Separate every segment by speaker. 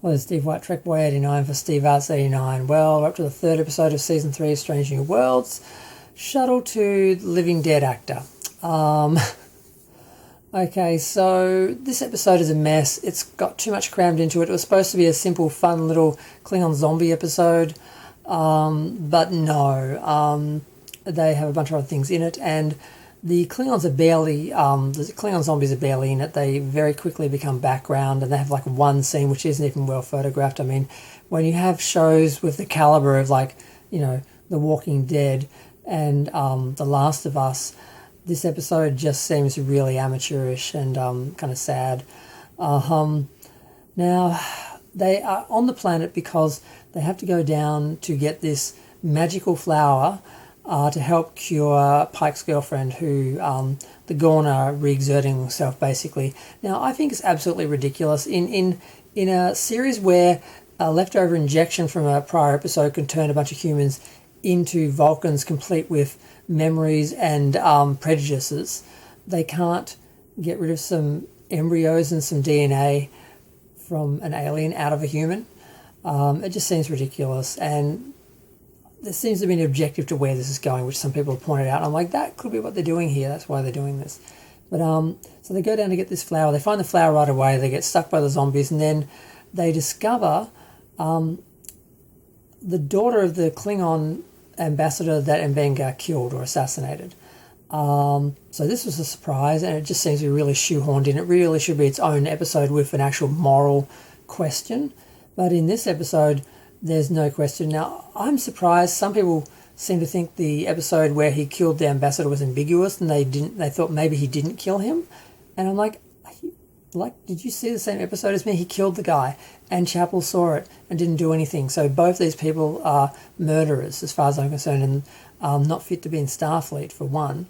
Speaker 1: Hello, Steve White, Trek Boy 89 for Steve Arts 89. Well, we're up to the third episode of Season 3 of Strange New Worlds. Shuttle to Living Dead actor. Okay, so this episode is a mess. It's got too much crammed into it. It was supposed to be a simple, fun little Klingon zombie episode, but no. They have a bunch of other things in it, and the Klingons are barely, the Klingon zombies are barely in it. They very quickly become background, and they have like one scene which isn't even well photographed. I mean, when you have shows with the caliber of like, The Walking Dead and The Last of Us, this episode just seems really amateurish and kind of sad. Now, they are on the planet because they have to go down to get this magical flower to help cure Pike's girlfriend, who the Gorn are re-exerting himself, basically. Now, I think it's absolutely ridiculous. In a series where a leftover injection from a prior episode can turn a bunch of humans into Vulcans complete with memories and prejudices, they can't get rid of some embryos and some DNA from an alien out of a human. It just seems ridiculous, and there seems to be an objective to where this is going, which some people have pointed out. I'm like, that could be what they're doing here. That's why they're doing this. But so they go down to get this flower. They find the flower right away. They get stuck by the zombies, and then they discover the daughter of the Klingon ambassador that Mbenga killed or assassinated. So this was a surprise, and it just seems to be really shoehorned in. It really should be its own episode with an actual moral question. But in this episode, there's no question. Now, I'm surprised. Some people seem to think the episode where he killed the ambassador was ambiguous, and they thought maybe he didn't kill him. And I'm like, did you see the same episode as me? He killed the guy, and Chapel saw it and didn't do anything. So both these people are murderers, as far as I'm concerned, and not fit to be in Starfleet, for one.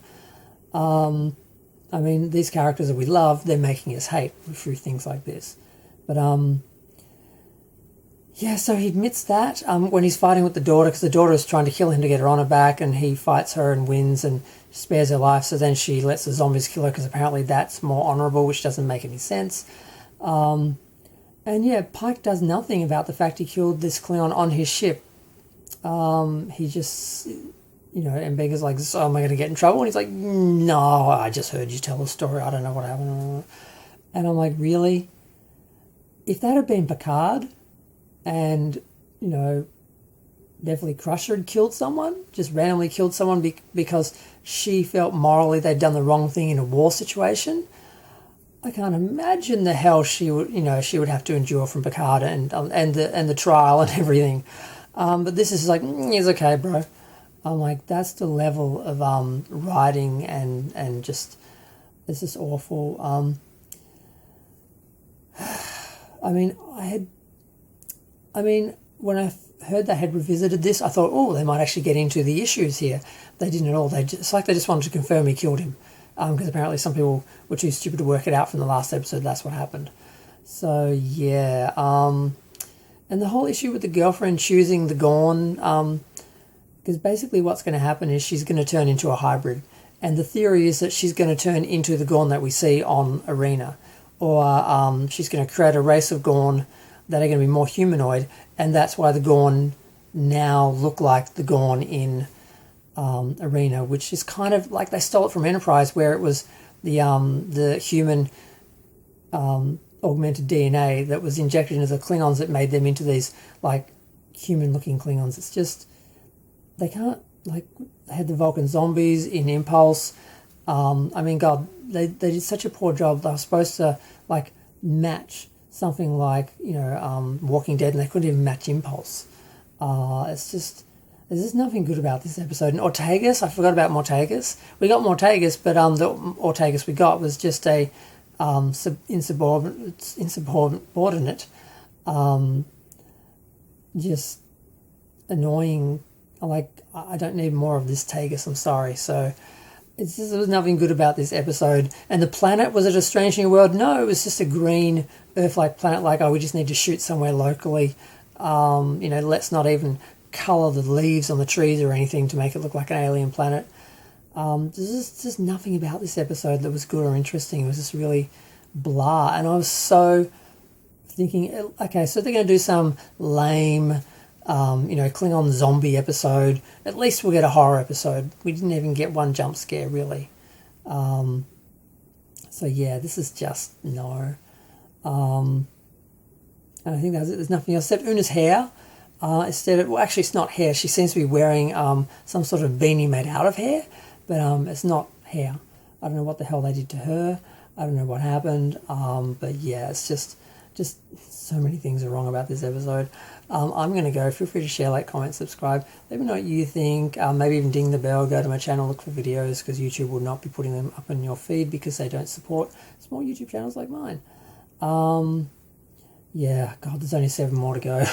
Speaker 1: I mean, these characters that we love, they're making us hate through things like this. But yeah, so he admits that when he's fighting with the daughter, because the daughter is trying to kill him to get her honor back, and he fights her and wins and spares her life. So then she lets the zombies kill her because apparently that's more honourable, which doesn't make any sense. And yeah, Pike does nothing about the fact he killed this Klingon on his ship. He just, and Mbenga's like, so am I going to get in trouble? And he's like, no, I just heard you tell the story. I don't know what happened. And I'm like, really? If that had been Picard, and, definitely Crusher had killed someone, just randomly killed someone because she felt morally they'd done the wrong thing in a war situation, I can't imagine the hell she would have to endure from Picard and the trial and everything. But this is like, it's okay, bro. I'm like, that's the level of writing and just, it's just awful. When I heard they had revisited this, I thought, oh, they might actually get into the issues here. They didn't at all. It's like they just wanted to confirm he killed him, because apparently some people were too stupid to work it out from the last episode. That's what happened. So yeah, and the whole issue with the girlfriend choosing the Gorn, because basically what's going to happen is she's going to turn into a hybrid, and the theory is that she's going to turn into the Gorn that we see on Arena, or she's going to create a race of Gorn that are going to be more humanoid, and that's why the Gorn now look like the Gorn in Arena, which is kind of like they stole it from Enterprise, where it was the human augmented DNA that was injected into the Klingons that made them into these like human-looking Klingons. It's just they can't, like, they had the Vulcan zombies in Impulse. God, they did such a poor job. They were supposed to like match something like, Walking Dead, and they couldn't even match Impulse. There's just nothing good about this episode. And Ortegas, I forgot about Mortagus. We got Mortagus, but the Ortegas we got was just a insubordinate, just annoying. Like, I don't need more of this Tagus, I'm sorry. So there was nothing good about this episode. And the planet, was it a Strange New World? No, it was just a green Earth-like planet, like, we just need to shoot somewhere locally. Let's not even colour the leaves on the trees or anything to make it look like an alien planet. There's just nothing about this episode that was good or interesting. It was just really blah. And I was so thinking, okay, so they're going to do some lame, Klingon zombie episode. At least we'll get a horror episode. We didn't even get one jump scare, really. So yeah, this is just no. And I think that's it. There's nothing else except Una's hair. Actually, it's not hair. She seems to be wearing some sort of beanie made out of hair, but it's not hair. I don't know what the hell they did to her. I don't know what happened. But yeah, it's just so many things are wrong about this episode. I'm going to go. Feel free to share, like, comment, subscribe. Let me know what you think. Maybe even ding the bell. Go to my channel, look for videos, because YouTube will not be putting them up in your feed because they don't support small YouTube channels like mine. Yeah, God, there's only 7 more to go.